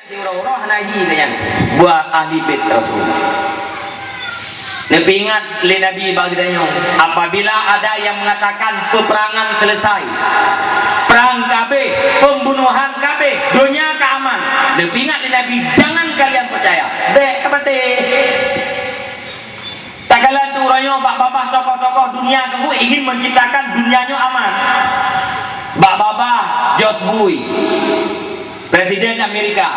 Orang-orang hanahi kan buat ahli bait Rasul. Nabi ingat le Nabi bagdanya apabila ada yang mengatakan peperangan selesai, perang kabeh, pembunuhan kabeh, dunia keaman. Nabi ingat le Nabi jangan kalian percaya. Dek kepate. Tak kala tu orangnya bak babah tokoh-tokoh dunia tu ingin menciptakan dunianya aman. Bak babah George Bush, Presiden Amerika,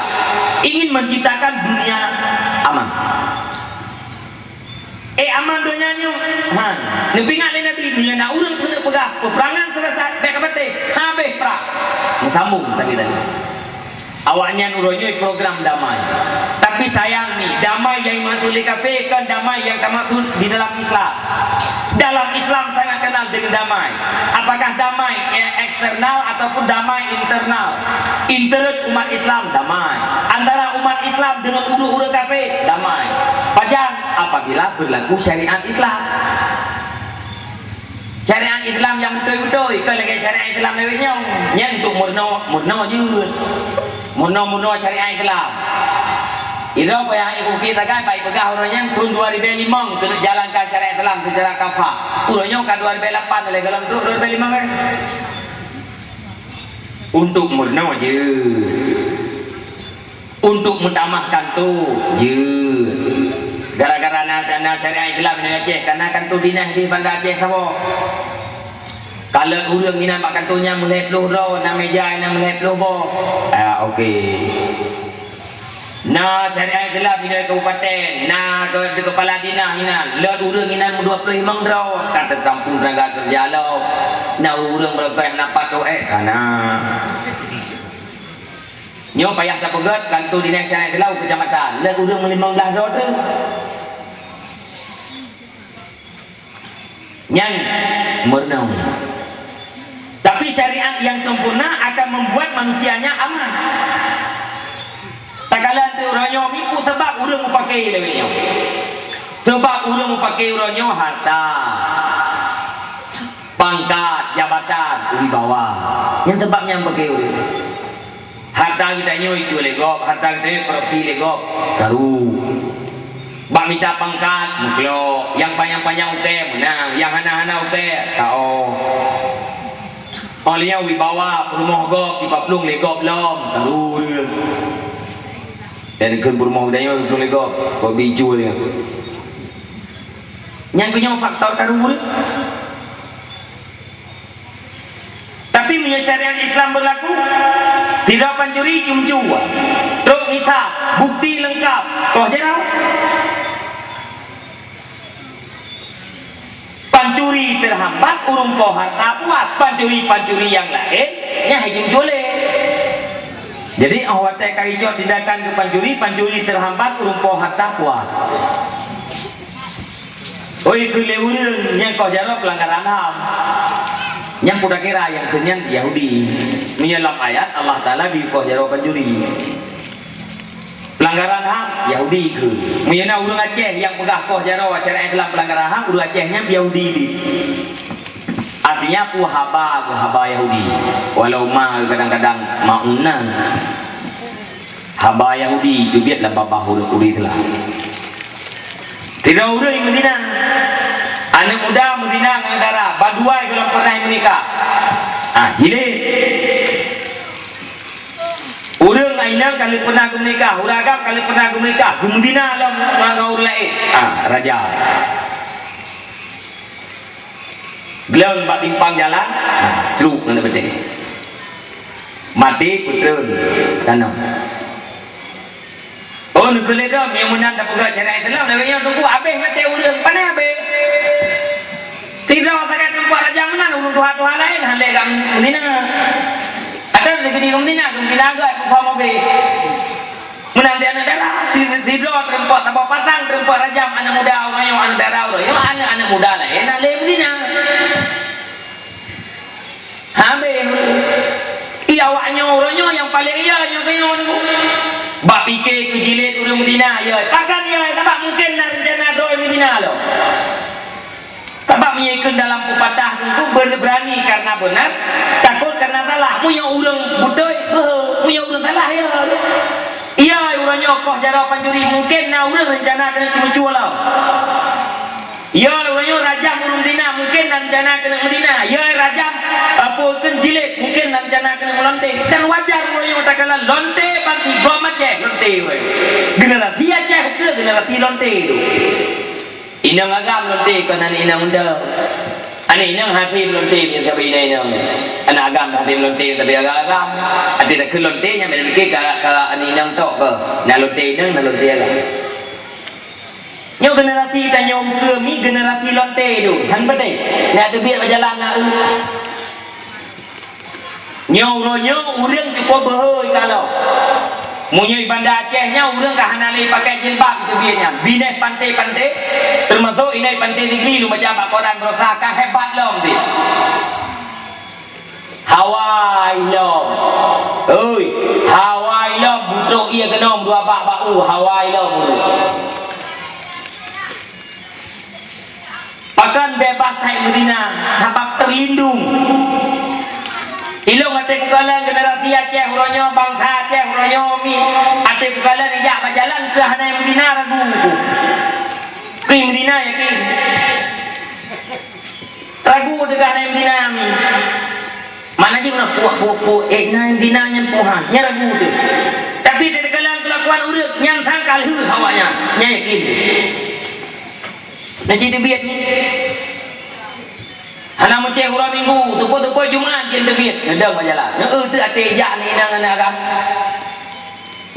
ingin menciptakan dunia aman. Aman dunianya. Nabi ingat le Nabi dunia nak urang kena pegah. Peperangan selesai, dek kepate. Habis perang. Sambung tadi. Awaknya nurunyo program damai. Tapi sayang nih, damai yang dimaksud oleh kafir kan damai yang termaksud di dalam Islam. Dalam Islam sangat kenal dengan damai. Apakah damai eksternal ataupun damai internal? Intern umat Islam damai. Antara umat Islam dengan urut-urut kafir damai. Pajang apabila berlaku syariat Islam. Syariat Islam yang betul-betul, kalau lagi syariat Islam lewatnya, yang untuk murno je. Murno syariat Islam. Itu apa yang ibu kita kan baik pegah orangnya tahun 2005 kena jalankan syariat Islam secara kafah. Orangnya kan 2008 oleh dalam tu 2005 kan. Untuk murno je. Untuk mentamahkan tu je. Gara-gara nak syariat Islam di Aceh, karena kan tu dinas di Bandar Aceh sama. Kalau urang ina mak kantonya mulai peluh ro, na meja ina mulai peluh bo. Okey. Na syariat Islam di kabupaten, na ke kepala dinas ina, le urang ina 25 ro, kata kampung tenaga kerja lo. Na urang berapa napak tu kana. Nyo payah tak pegat kantor dinas syariat Islam kecamatan, le urang 15 ro tu. Yang murni. Tapi syariat yang sempurna akan membuat manusianya aman. Tak kala tu orangnya mipu sebab orang mau pakai lewatnya. Sebab orang mau pakai orangnya harta, pangkat, jabatan, wibawa. Yang sebabnya pakai orang. Harta kita nyoy itu legop, harta kita korupsi legop, garu. Bak minta pangkat, muklo. Yang panjang-panjang uke menang, yang hana-hana uke tao. Olehnya wibawa, perumah gop, tiba pelung legop lom, taruh dia. Dan ke perumah udahnya pelung legop, kau biju dia. Yang punya faktor taruh dia. Tapi punya syariat Islam berlaku, tidak pancuri cum-cum, truk nisab, bukti lengkap, kau jerau. Pancuri terhambat urung ko harta puas, pancuri yang lain nya hajum jole. Jadi awak teh kaijo tindakan ke pancuri terhambat urung ko harta puas. Oi kele urang yang kau jaro pelanggaran HAM. Yang kuda kira yang kenyan Yahudi. Menyelam ayat Allah Taala di ko jaro pancuri. Pelanggaran HAM Yahudi ke. Menyana urang Aceh yang pegah koh jaro syariat dalam pelanggaran HAM urang Acehnya Yahudi di. Artinya ku haba Yahudi. Walau mah kadang-kadang maunan. Haba Yahudi itu biarlah babah uri telah. Tidak urang Medina. Anak muda Medina ngandara baduai belum pernah menikah. Jilid. Urang aina kali pernah menikah, uragam kali pernah menikah, gumudina alam ngaur lain. Raja. Geleng bak timpang jalan, ceruk ngana betul. Mati putreun tanam. Oh nu keledam yang menang tak pegat cara itu lah, namanya tunggu habis mati urang, panai habis. Tidak sangat tempat raja menang urang tuha-tuha lain handai gam mudina. Ada lagi di Medina agak sama be. Menang dia anak darah, tidur terempat, apa pasang terempat rajam anak muda orang yang anak darah orang, yang anak muda lah, enak le Medina. Habis, awaknya orangnya yang paling iya yang kaya tu. Bak fikir ku jilid urang Medina, ya, pakan ya, tak mungkin nak rencana doi Medina lo. Sebab menyekun dalam pepatah itu berani karena benar, takut karena salah. Punya orang budaya, punya orang salah ya. tokoh jara panjuri mungkin na urang rencana kena cuma lah. Ya orang rajam urung Medina mungkin rencana kena Medina. Ya rajam apa kan jilid mungkin rencana kena lonte. Dan wajar orang tak kala lonte banti gomat je lonte we. Genala dia je ke genala ti lonte tu. Inang agam lonte kana inang unda. Ani inang hati lonte ni tapi inang anak agam hati lonte tapi agam. Ati tak ke lonte nya memang ke ani inang tok ke. Na lonte inang na lonte lah. Nyo generasi tanya ke mi generasi lonte tu. Han betul. Nak ada biar berjalan nak. Nyo urang cukup berhoi kalau. Munyai Bandar Aceh nya urang kah hanali pakai jilbab itu biarnya. Binai pantai-pantai termasuk inai pantai tinggi lu macam Pak Koran berusaha kah hebat lom ti. Hawaii lom. Oi, Hawaii lom butruk ia kenom dua bak bau Hawaii lom. Akan bebas hai Medina sebab terlindung. Ilung ate kukalan generasi Aceh huronyo bangsa Aceh huronyo mi ate kukalan ijak berjalan ke hanai Medina ragu ke Medina yakin ragu dekat hanai Medina mi mana je nak puak hanai Medina nyen Tuhan nya ragu tu tapi dekat kalan kelakuan urip nyang sangkal hu hawanya nya yakin nak jadi biat ni anak macam orang minggu tupu Jumaat dia biat ngedang berjalan tu ate jak ni nang anak agam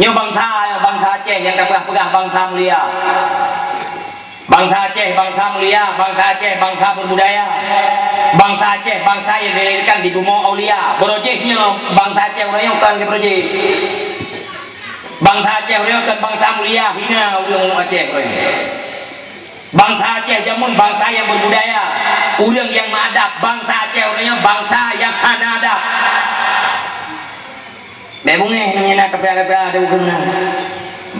nyo bangsa Aceh yang pegah bangsa mulia bangsa Aceh bangsa mulia bangsa Aceh bangsa berbudaya bangsa Aceh bangsa yang dilahirkan di bumi aulia projeknya bangsa Aceh orang yang kan ke projek bangsa Aceh orang kan bangsa mulia hina orang Aceh orang bangsa Aceh jamun bangsa yang berbudaya orang yang mengadab bangsa Aceh orangnya bangsa yang adab bebungnya namanya nak kepia-kepia ada hukum nak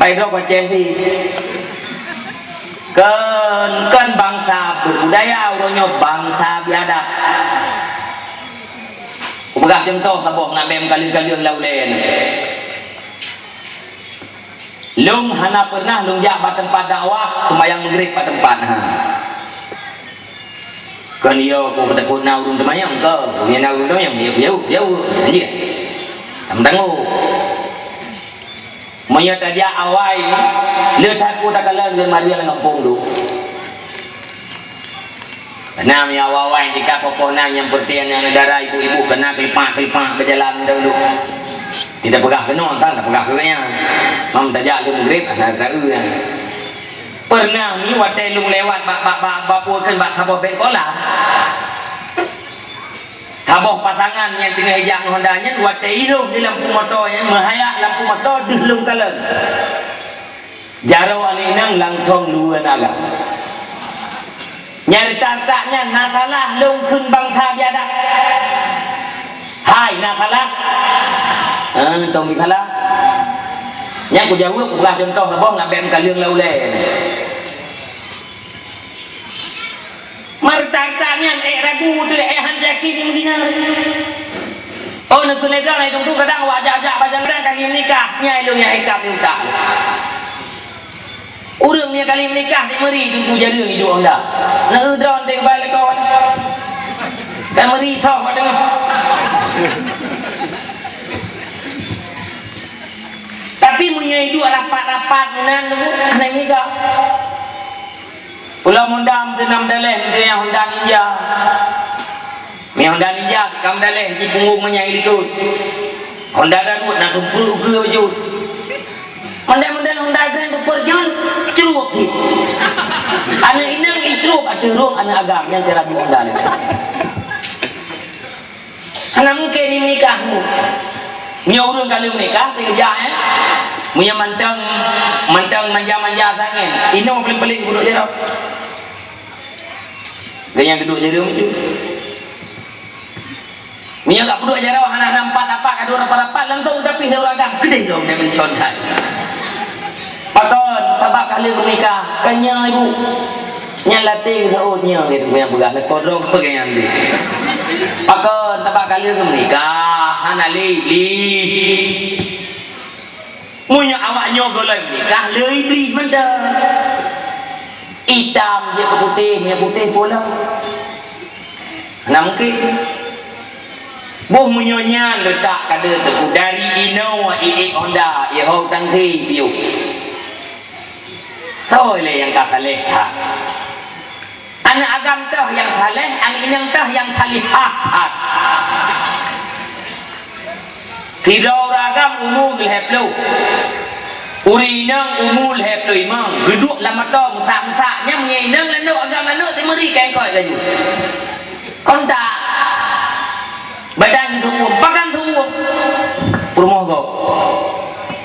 baik dok Aceh ni kan bangsa berbudaya orangnya bangsa biadab pegang contoh saboh nak bem kali-kali laulen lung hana pernah lung jak ba tempat dakwah sembahyang maghrib pada tempat kan yo ko takut na urung temayang ke ni na urung temayang jauh anjir am dangu moya taja awai le taku takala le maria le kampung tu nam ya awai jika popona yang pertian yang negara ibu-ibu kena kelipak berjalan dulu tidak pegah kena tak pegah kena mam tajak lu maghrib nak tahu ya pernah ni watai lu lewat bak puakan bak saboh ben kolam saboh pasangan yang tengah hijak hondanya watai ilum di lampu motornya mahayak lampu motor di lum kalan jaro ani nang langtong lu naga nyari taknya nasalah lung kun bangsa biadab hai nasalah tong mi salah yang ku jauh ku lah contoh sabong nak bem kaliang laulen martanya ragu tu han jaki di Medina oh nak kena dah lai tu kadang wajak-wajak bajang kadang kali nikah nyai lu yang hikap ni utak urang ni kali nikah di meri tu jari ni dua anda nak udon teng balik kawan kan meri sah pada tapi punya itu rapat-rapat menang tu anak nikah pulau mondam tenam daleh tu yang Honda Ninja mi Honda Ninja kam daleh di punggung menyang itu Honda Darut nak kempur ke wujud mondam Honda Grand tu perjun cerup ti anak inang itrup ada rong anak agam yang cerah di Honda ni anak mungkin ni menikahmu punya urang kali menikah kerja punya mantang manja sangat ini mau pelik-pelik duduk je tau gaya duduk je dia macam punya tak duduk je tau anak nampak apa kadu rapat-rapat langsung tapi saya agam gede dong dia beli contoh pakon tabak kali menikah kanya ibu nyalati keutnya gitu punya begah lekodrong ke gaya nanti pakon tabak kali menikah hanali Munya awaknya golai menikah lebih menda. Hitam dia ke putih pula. Nah mungkin buh munyonya letak kada tu dari ino Honda ho tang thi piu. Thôi le yang kasaleh ha. Anak agam tah yang saleh, anak inang tah yang salihat. Tidak ragam umul heplo. Urinang umul heplo imang. Geduk lama tau mutak-mutaknya menginang lalu agam lalu timuri kain koi kaju. Kontak badan itu pakan tu purmoh go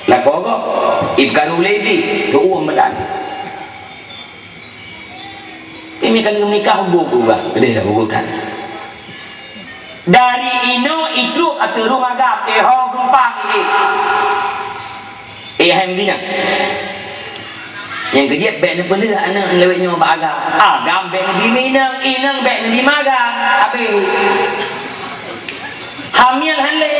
lapo go ibkaru lebi tu badan ini kan menikah buku bah beda bukan dari ino itu atau rumah gap ho rumpang ini hamdina yang kejat bek ni bela anak lewatnya agam agam bek ni minang inang bek ni magam apa hamil hanle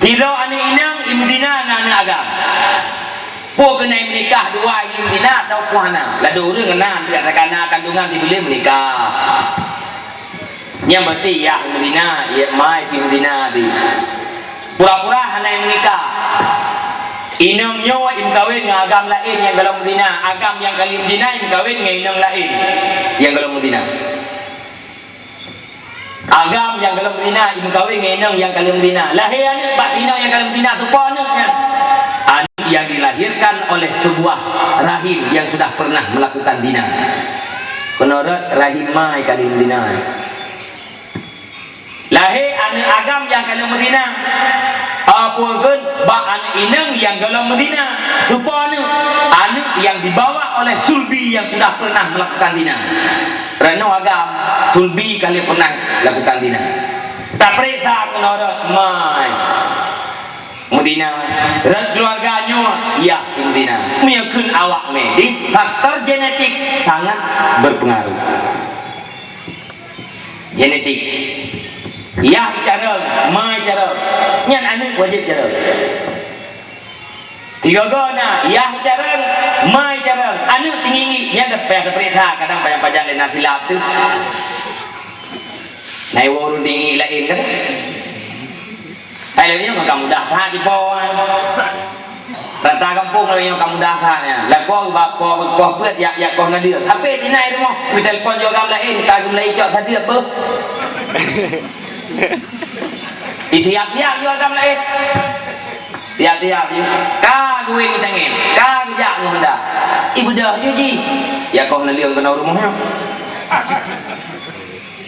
tidak anak inang imdina anak agam pun kena menikah dua imdina atau puana lah dua orang kena tidak kena kandungan dibeli menikah yang berarti ya imdina ya mai imdina di pura-pura hendak menikah inang nyawa im kawin dengan agam lain yang dalam imdina agam yang kali imdina im kawin dengan inang lain yang dalam imdina agam yang dalam Medina ibu kawin dengan yang dalam Medina lahir anak batina yang dalam Medina tu apa anaknya anak yang dilahirkan oleh sebuah rahim yang sudah pernah melakukan dina menurut rahim mai dalam Medina lahir anak agam yang dalam Medina apa kan bak anak inang yang dalam Medina tu apa anak yang dibawa oleh sulbi yang sudah pernah melakukan dina Rano agam sulbi kali pernah lakukan dina. Tak perintah menurut mai Medina dan keluarganya ya Medina. Menyakun awak medis faktor genetik sangat berpengaruh. Genetik. Ya cara mai cara nyan anak wajib cara. Tiga gona ya cara mai cara anu tinggi nya dapat perintah kadang panjang-panjang dan nafilap tu naik warung tinggi lain kan hai lagi kamu dah tha di po rata kampung lagi kamu dah tha nya la ko bapa ko pet ya ko na dia tapi tinai tu mo mi telefon jo gam lain ka gum lai cok tadi apa tiap-tiap jo gam lain tiap-tiap ka gue ngitangin ka gejak ngunda ibu dah juji ya kau nak liang kena rumahnya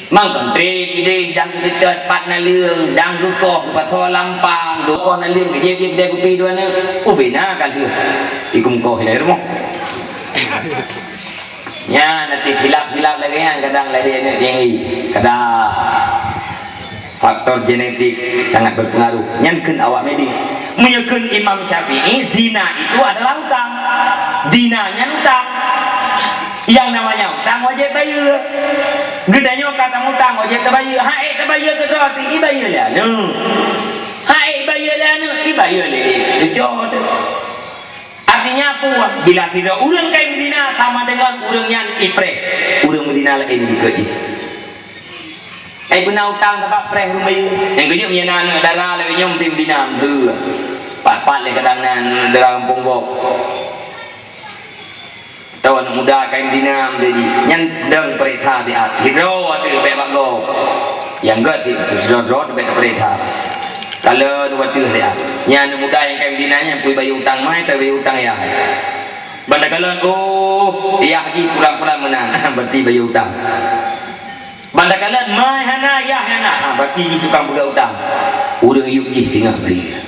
mang kontri ide dang dekat pat na liang dang dukoh pasal lampang dukoh na liang gejek dia kupi dua ni ubena kali ikum kau hilai rumah nya nanti hilap-hilap lagi yang kadang lahir ni tinggi kadang faktor genetik sangat berpengaruh. Nyankeun awak medis. Menyekeun Imam Syafi'i, zina itu adalah hutang. Dinanya hutang. Yang namanya hutang wajib bayar. Gedanya kata hutang wajib bayar. Haik terbayar ke berarti ibayar lah. No. Haik bayar lah no, ibayar lah. Tujuh. Artinya apa? Bila tidak urang kai Medina sama dengan urang yang Ipreh. Urang Medina lain dikeji. Guna utang tempat preh rumah yang kerja punya anak darah lebih nyom tim dinam tu pat-pat le kadangan darah kampung gok tahu anak muda kain dinam jadi nyan deng perintah di at hidro tu be bak gok yang gak di hidro be perintah kalau dua tu dia nyan muda yang kain dinanya pui bayu utang mai tu bayu utang ya banda kalau oh ya haji pulang-pulang menang berarti bayu utang bandakalan mai hana ya hana berarti ji tukang buka utang urang iuk ji tinggal bayar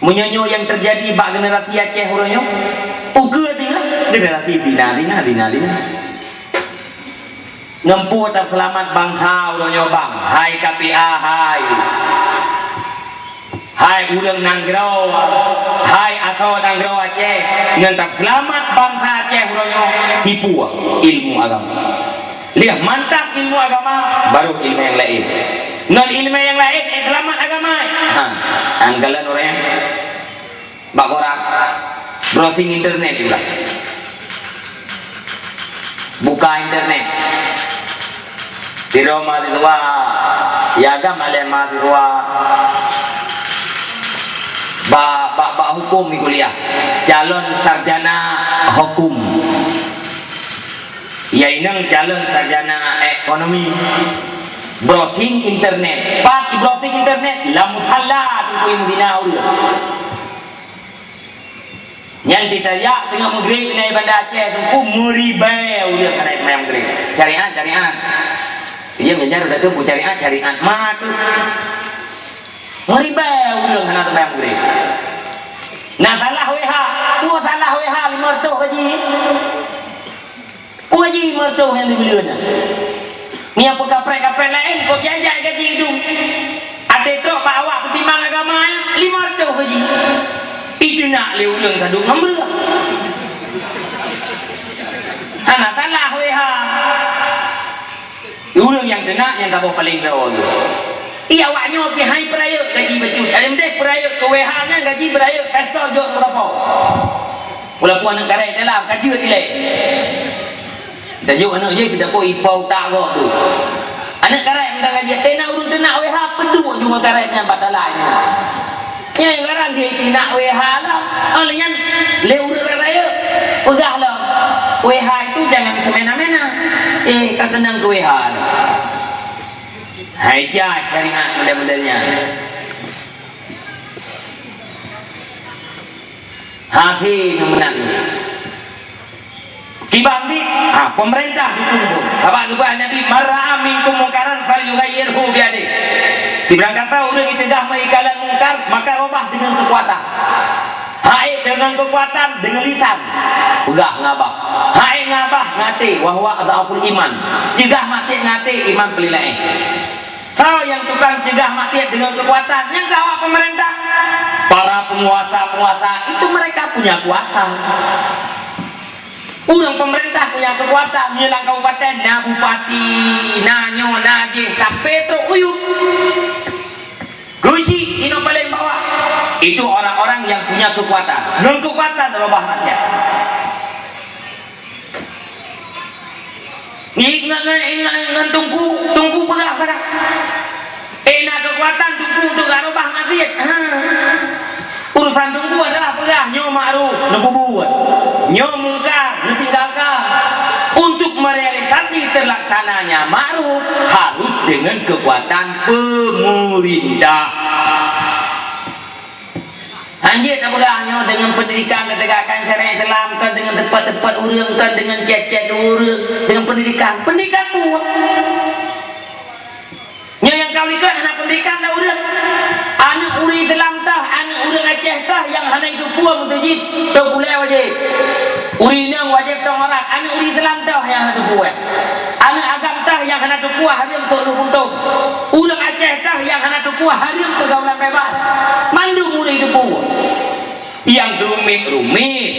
menyonyo yang terjadi bak generasi Aceh urangnya uga tinggal generasi dina ngempu tak selamat bangsa urangnya bang hai KPA hai urang nanggro hai atau nanggro Aceh ngan tak selamat bangsa Aceh urangnya sipu ilmu agama lihat mantap ilmu agama baru ilmu yang lain non ilmu yang lain selamat agama. Anggalan orang bakora browsing internet juga, buka internet di rumah di tua ya agama le ma di tua ba hukum di kuliah calon sarjana hukum ya inang calon sarjana ekonomi browsing internet pat browsing internet la musalla tu kuy mudina ul yang ditanya tengah maghrib naik Banda Aceh tu muribai udah kena naik maghrib syariat dia menjar udah tu syariat mah tu muribai udah kena naik maghrib nah salah WH 500 gaji mertua yang dibeli na ni apa kaprek lain kau jajak gaji hidup ada truk pak awak pertimbang agama 500 gaji itu nak leuleng taduk nombor anak salah WH uleng yang kena yang tak paling dah tu iya awaknya pergi hai peraya gaji becut ada mendek peraya ke WH nya gaji peraya pesta jok berapa walaupun anak karet dalam gaji nilai dan juga anak je tidak kau ipau tak kau tu anak karet minta gaji tena urun tenak WH peduk cuma karetnya batalanya yang garang dia tidak WH lah olehnya leurer raya udah lah WH itu jangan semena-mena kata nang ke WH lah hijau syariat model-modelnya hati menang kibang di pemerintah dukung tu apa Nabi mar'a minkum munkaran falyughayyirhu biadi dibilang kata orang itu dah mengikat mungkar maka robah dengan kekuatan hai dengan kekuatan dengan lisan udah ngabah hai ngabah ngati wahwa adaful iman cegah mati ngati iman pelilai kalau yang tukang cegah mati dengan kekuatan yang kawal pemerintah para penguasa itu mereka punya kuasa orang pemerintah punya kekuatan menyelang kabupaten na bupati na nyo na je kapetro uyup gusi ino paling bawah itu orang-orang yang punya kekuatan non kekuatan terubah masyarakat ingat tunggu belah sekarang enak kekuatan tunggu untuk garubah masyarakat urusan tunggu adalah pegang nyo ma'ruf nebubuat nyo mungkar ditinggalkan untuk merealisasi terlaksananya ma'ruf harus dengan kekuatan pemerintah anjir tak pegangnya dengan pendidikan tegakkan syariat Islam kan dengan tempat-tempat urang kan dengan chat-chat urang dengan pendidikan buah yang kau ikat anak pendidikan dah urang anak uri Islam tah anak urang Aceh tah yang hana itu puang mutujid tau kulai wajib uri nang wajib tong orang anak uri Islam tah yang hana itu puang anak agam tah yang hana itu puang harim sok puntung urang Aceh tah yang hana itu puang harim pergaulan bebas mandu uri itu puang yang rumit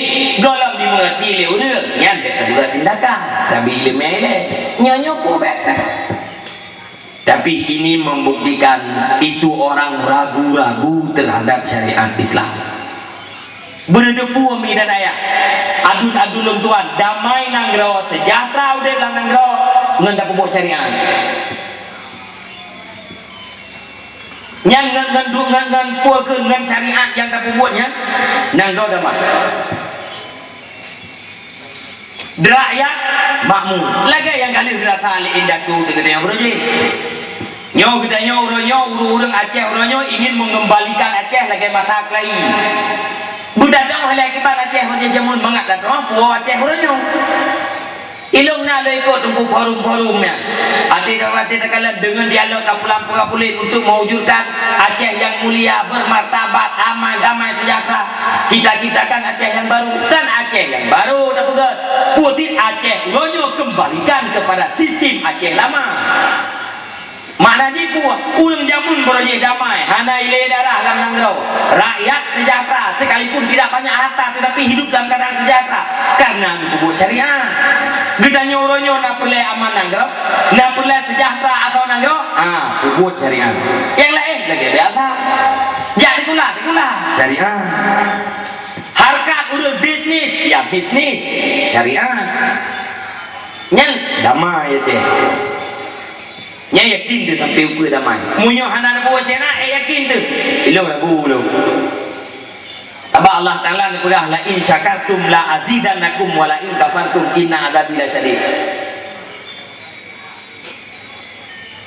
dalam dimengerti oleh urang yang tak juga tindakan tapi ilmu ele nyonya kubek tapi ini membuktikan itu orang ragu-ragu terhadap syariat Islam berdepu umi dan ayah adun-adun lem tuan damai nanggro sejahtera udah dalam nanggro ngendak pupuk syariat yang ngan puakeun ngan syariat yang tak pupuknya nanggro damai rakyat makmur lagi yang kali gerasa alih indaku dengan proyek nyo gedanya urang Aceh urang ingin mengembalikan Aceh lagi masa klai budadang oleh kibar Aceh dia jamun mengatlah puak Aceh urang ilung na lo ikut tunggu forum-forumnya hati kala dengan dialog kapulan untuk mewujudkan Aceh yang mulia bermartabat aman damai sejahtera kita ciptakan Aceh yang baru kan Aceh yang baru dah pegat putih Aceh ronyo kembalikan kepada sistem Aceh lama maknanya ulang jamun berjaya damai hana ile darah dalam nanggro rakyat sejahtera sekalipun tidak banyak harta tetapi hidup dalam keadaan sejahtera karena bubuk syariah gedanya uronyo nak perle aman nanggro nak perle sejahtera atau nanggro buat syariah. Yang lain lagi biasa. Jadi tikulah syariah. Harkat urus bisnis, ya bisnis syariah. Nyan damai aja. Nya yakin tu tampil ku damai. Munyo hana buat cina yakin tu. Ilo lagu lo. Aba Allah Taala ni pegah la in syakartum la azidannakum wa la in kafartum inna adzabi lasyadid.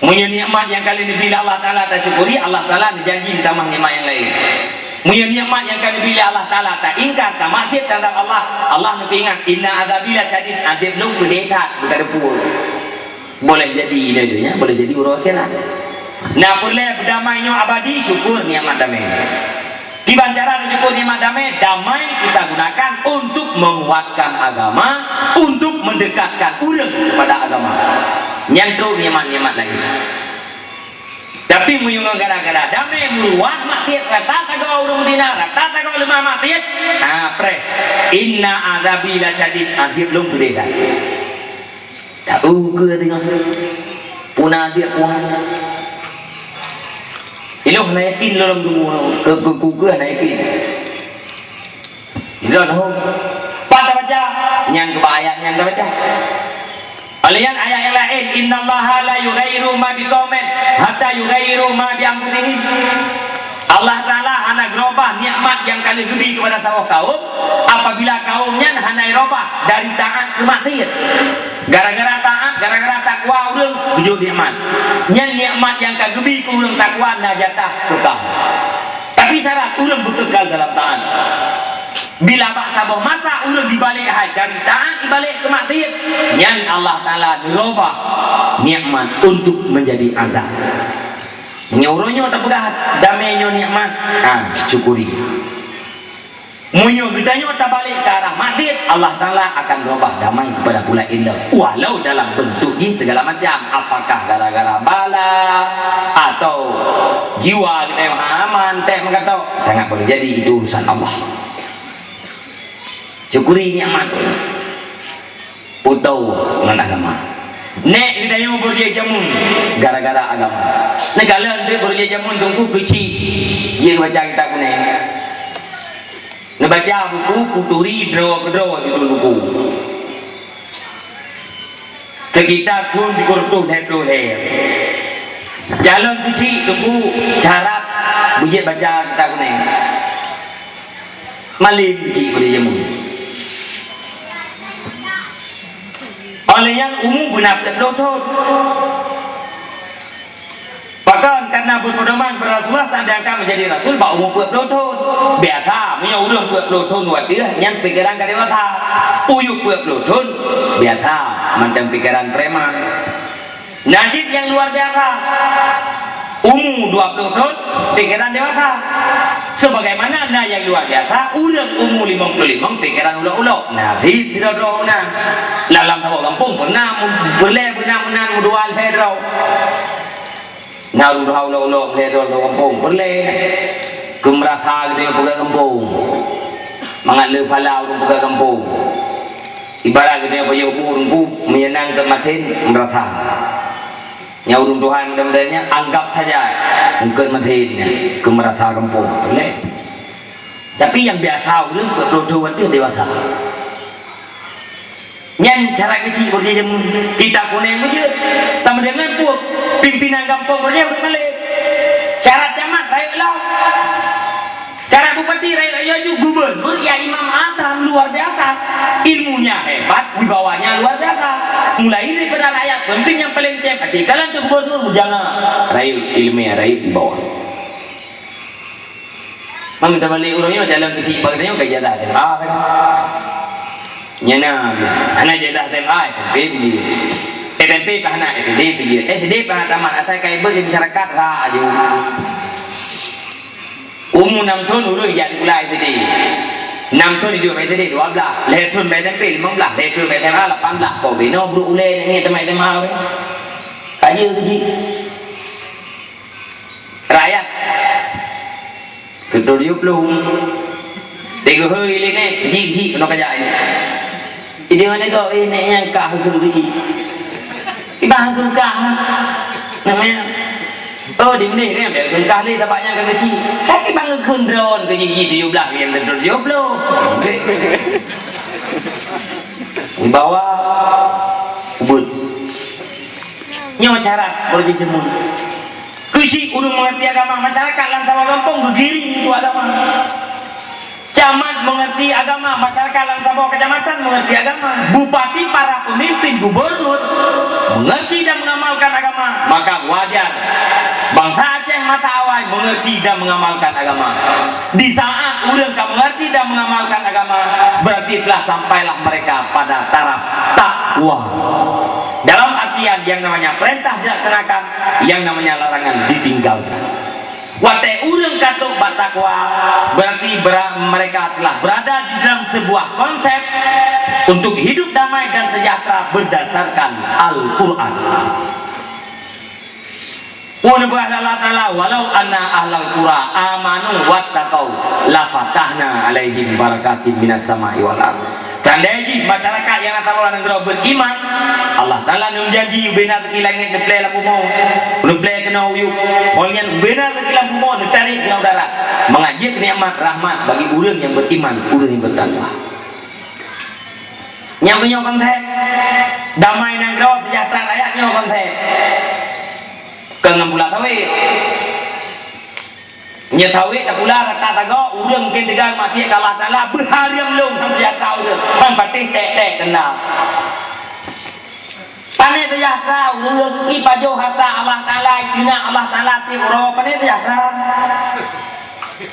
Munyo nikmat yang kali ni bila Allah Taala tak syukuri, Allah Taala berjanji tambah nikmat yang lain. Munyo nikmat yang kali bila Allah Taala tak ingkar, tak maksiat terhadap Allah, Allah nak ingat inna adzabi lasyadid, adab lu berdekat bukan depul. Boleh jadi ini ya, boleh jadi urus akhirat. Nah boleh berdamainya abadi, syukur nikmat damai. Tiba cara syukur nikmat damai, damai kita gunakan untuk menguatkan agama, untuk mendekatkan orang kepada agama. Nyantru nikmat-nikmat lagi. Tapi muyung gara-gara damai meluah maksiat kata kagak urung dinar, kata kagak lemah maksiat. Pre. Inna adzabi lasyadid, adib belum beda. Tahu ke tengok punah dia puan ilo na yakin dalam ke na yakin ilo no pada baca yang kebayang yang baca alian ayat yang lain innallaha la yughayyiru ma biqaumin hatta yughayyiru ma bi anfusihim. Allah Ta'ala hana gerobah nikmat yang kali gebi kepada kaum apabila kaumnya hana gerobah dari taat ke maksiat. Gara-gara taat, gara-gara takwa urang wujud nikmat. Nyan nikmat yang kagebi ku urang takwa najatah kekal. Tapi syarat urang berkekal dalam taat. Bila bak sabah masa urang dibalik dari taat dibalik ke maksiat, nyan Allah Ta'ala gerobah nikmat untuk menjadi azab. Nyuruhnya tak pedah damainya nikmat, syukuri. Munyo gedanya tak balik ke arah maksiat, Allah Ta'ala akan berubah damai kepada pula indah. Walau dalam bentuknya segala macam, apakah gara-gara bala atau jiwa kita yang aman, tak mengatakan sangat boleh jadi itu urusan Allah. Syukuri nikmat. Utau dengan agama. Nek gedanya berjaya jamun gara-gara agama. Nek kalau dia berjaya jamun tunggu kecil, dia baca kita kuning. Nek baca buku kuturi draw di buku. Sekitar pun dikurung head. Jalan kecil tunggu syarat bujit baca kita kuning. Malim kecil berjaya jamun. Oleh yang umum benar berdotot. Bahkan karena berpedoman berasulah sedangkan menjadi rasul, bak umum berdotot. Biasa, punya urang berdotot buat dia, yang pikiran kada dewasa. Uyuk berdotot, biasa, macam pikiran preman. Nasib yang luar biasa. Umum 20 pikiran dewasa. Sebagaimana nah yang luar biasa, urang umur 55 pikiran ulo-ulo. Nah, tidak nah. Dalam tahu kampung pernah benar mudual hedro. Nah, ulo-ulo hedro kampung boleh. Kemerasa gitu pegang kampung. Mengalir pala urung pegang kampung. Ibarat gitu ya urungku menyenang ke matin merasa. Nya urung Tuhan mudah-mudahnya anggap saja mungkin matinnya kemerasa kampung boleh. Tapi yang biasa urung berdoa itu dewasa. Nyan cara kecil berjaya kita kuning aja. Tambah dengan pun pimpinan kampung berjaya balik. Syarat jamat rakyat lah. Cara bupati rakyat juga gubernur ya imam atam luar biasa. Ilmunya hebat, wibawanya luar biasa. Mulai daripada rakyat penting yang paling cepat. Kalian tu gubernur jangan rakyat ilmiah rakyat di bawah. Minta balik urangnya jalan kecil bagainya kayak jadah tem. Nyana, anak jadah tem tempe tempe pahana SD pahana taman asal kayak bagi masyarakat aja. Umur 6 tahun urus jadi pula SD. 6 tahun hidup SD 12, lahir tahun bayar tempe 15, lahir tahun bayar tempe 18. Kau bina bro ulai ni temai-temai. Kaya kecil. Rakyat kedua dia belum tega hari ni kecil-kecil kena kerja ni dia mana kau ini yang kah kedua kecil ibarat kau kah namanya Di mana ni ambil gengkah ni tampaknya kan kecil. Tapi bangun kundron ke gigi 17 yang terus 70. Di bawah ubud. Nyawa cara berjejemun. Kusi urung mengerti agama masyarakat lantaran kampung bergiring itu agama. Camat mengerti agama, masyarakat Langsabo kecamatan mengerti agama, bupati, para pemimpin, gubernur mengerti dan mengamalkan agama, maka wajar bangsa Aceh mata awal mengerti dan mengamalkan agama. Di saat orang tak mengerti dan mengamalkan agama, berarti telah sampailah mereka pada taraf takwa. Dalam artian yang namanya perintah dilaksanakan, yang namanya larangan ditinggalkan. Watai urang katuk batakwa berarti mereka telah berada di dalam sebuah konsep untuk hidup damai dan sejahtera berdasarkan Al-Quran. Allah Ta'ala walau anna ahlal qura amanu wattaqau lafatahna alaihim barakatim minas sama'i wal ardh. Tandai masyarakat yang atau orang negara beriman, Allah Ta'ala menjanji benar kilangnya ke play lampu mau, play kena uyuk, olehnya benar lampu mau ditarik ke udara, mengajak nikmat rahmat bagi orang yang beriman, orang yang bertakwa. Nyamanya konten, damai negara sejahtera rakyatnya konten. Kengan pula sawit, nya sawit tak pula rata tago, urang mungkin tegang mati Allah Ta'ala berhariam long sejahtera urang, pan patih tek kenal. Pane sejahtera urang ki pajo harta Allah Ta'ala, kina Allah Ta'ala ti uro pane sejahtera.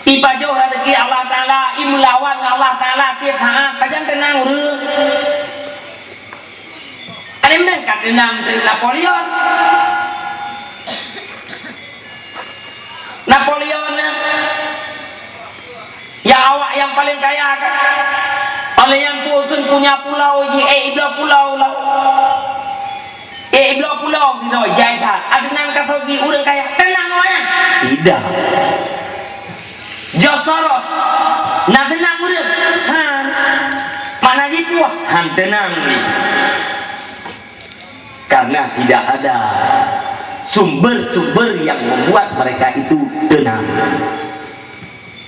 Ki pajo rezeki Allah Ta'ala, imulawan Allah Ta'ala tiap saat, pajan tenang urang. Ada mana kat tenang Napoleon? Napoleon yang awak yang paling kaya kan, oleh yang tu punya pulau iblau pulau lah, iblau pulau tu jaitan ada nang kata pergi orang kaya tenang orang tidak. George Soros nak tenang orang mana jipu tenang ni karena tidak ada sumber-sumber yang membuat mereka itu tenang.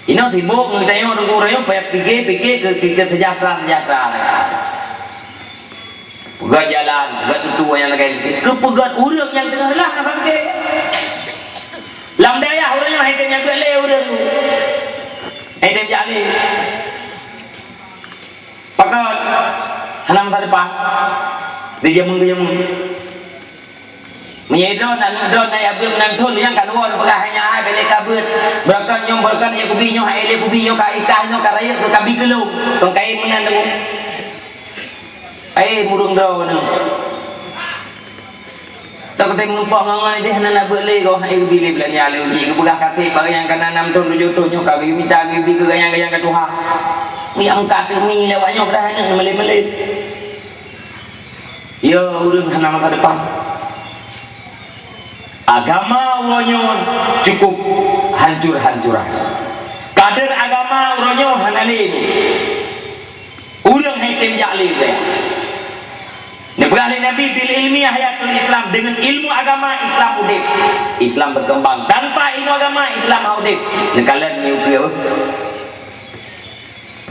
Ini sibuk ngetayo orang orang pikir ke sejahtera. Pegat jalan, pegat tutu yang lain. Kepegat urang yang tengah lah nak fikir. Lam daya orang yang hitamnya bele urang tu. Hitam jadi. Pakat hanam masa depan. Dijamun. Menyedon dan don naik abang menantun yang kan won pegahnya ai bele kabut berakan nyom berakan ya kubi nyo ai le kubi nyo ka ikah nyo ka raya ka kabi gelung tong kai menan demu ai murung draw no tak kata menumpah ngangan dia nak beli kau ai kubi le belanja le uji ke pegah kafe bagi yang kan 6 tahun 7 tahun nyo ka gi minta gi ke yang ka Tuhan mi angka ke mi lewat nyo dah mele yo urang hana masa depan. Agama uronyo cukup hancur-hancuran. Kader agama uronyo hanalin. Urang hitam jalil dia. Nebali Nabi bil ilmiah hayatul Islam, dengan ilmu agama Islam udip. Islam berkembang. Tanpa ilmu agama Islam udip. Nekalan nuklir.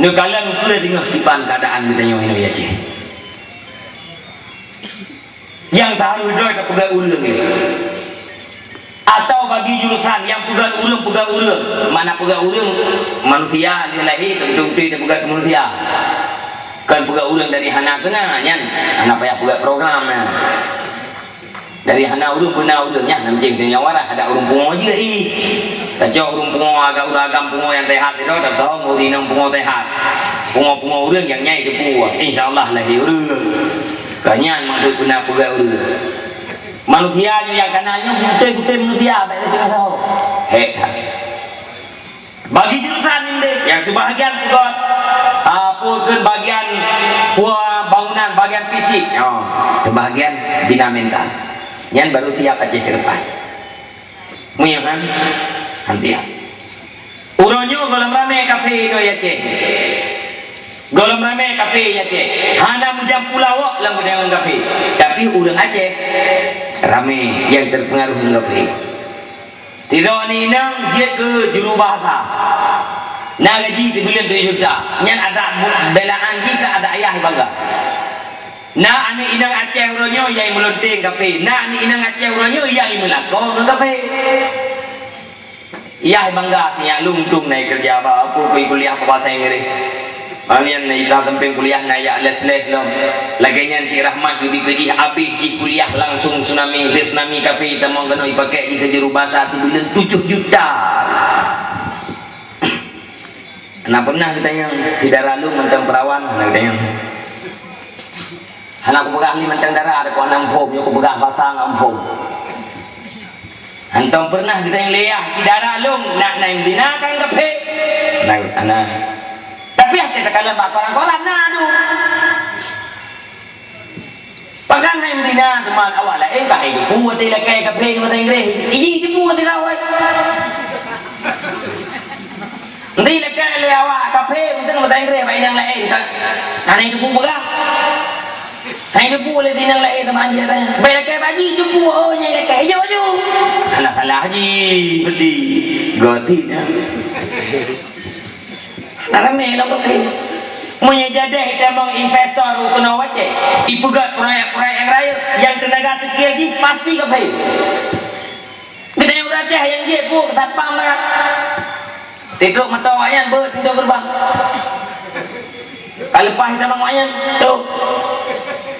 Nekalan nuklir dengan kipan keadaan kita nyoh ini aja. Yang tahu joy ke pegang urang ni. Atau bagi jurusan yang pegang urang mana pegang urang manusia dia lahir betul-betul dia pegang manusia kan pegang urang dari hana kena nyan hana payah pegang program dari hana urang kena urangnya namjing dia nyawara ada urang pungo juga kacau urang pungo agam pungo yang tehat itu dah tahu mau dinam pungo tehat pungo urang yang nyai depu insyaallah lahir urang kanyan maksud kena pegang urang manusia yang kananya putih manusia baik kita tahu bagi jurusan ini yang sebahagian pegot pun bagian bangunan bagian fisik sebahagian bina mental yang baru siap aja ke depan muyahan nanti uronyo golem rame kafe itu ya cek golem rame kafe ya cek hana mujam pulau lang dengan kafe tapi urang Aceh rame yang terpengaruh dengan kafe Tidak ni nang dia ke jurubahasa. Nak gaji 7 juta. Nyan ada belaan jika ada ayah bangga. Nak ani inang Aceh uronyo yai melonting kafe. Nak ani inang Aceh uronyo yai melakon kafe. Iya bangga siya lungtung naik kerja apa kuliah apa bahasa Inggris. Kalian naik tempeng kuliah naya les lo. Laganya si Rahmat lebih habis di kuliah langsung tsunami kafe tamang kena dipakai di jurubahasa sebulan 7 juta. Nah pernah kita yang tidak lalu mentang perawan, kita yang anak aku pegang 5 darah ada kau 6 pom, aku pegang pasang 6 pom. Antum pernah kita yang leah tidak lalu nak naik dinakan kafe, naik anak. Tapi hati kalau bak orang-orang nah aduh. Pakan hai dina teman awak lah bahai tu buat dia lakai kafe bahasa Inggeris. Ini dia buat dia awak. Nanti lakai le awak kafe mungkin bahasa Inggeris baik yang lain kan. Nanti dia buat berah. Hai dia buat le dinang lain teman dia tanya. Baik lakai baju tu buat oh nyai lakai hijau baju. Salah haji berarti gantinya. Ramai lah kau menjadi temang investor kena wajib ipugat proyek-proyek yang raya yang tenaga skill ji pasti ke baik gede yang rajah yang je bu tapam lah tidur mata wayan ber tidur gerbang kalau lepas temang wayan tu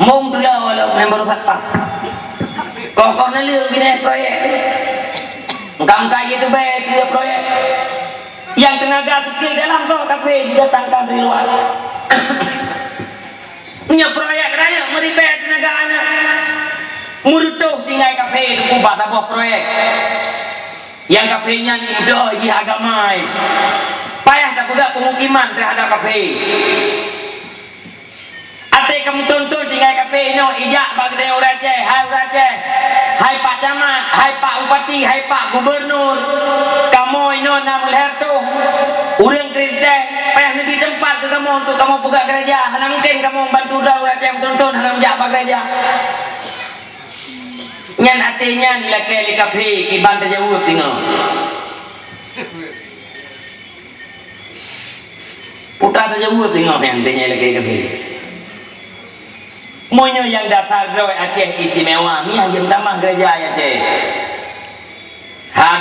mung tu lah walau member satpam kau nalir gini proyek engkau itu baik dia proyek yang tenaga skill dalam kau kafe didatangkan dari luar. Punya proyek raya meribet tenaganya. Murutuh tinggal kafe itu kubah tabuh proyek. Yang kafenya ni doh di agamai. Payah tak juga pemukiman terhadap kafe. Ate kamu tonton tinggal kafe ini ijak bagi dia orang Aceh, hai orang Aceh. Hai Pak Camat, hai Pak Bupati, hai Pak Gubernur. Kamu ini namul hertu. Urang Kristen, payah di tempat ke kamu untuk kamu buka gereja. Hana mungkin kamu bantu dah orang Aceh tonton hana menjak gereja. Nyan artinya nilai li kafe kiban terjauh tengok. Putar terjauh tengok yang artinya nilai kafe. Monyo yang dasar Roy Aceh istimewa, mi yang tamah gereja Aceh.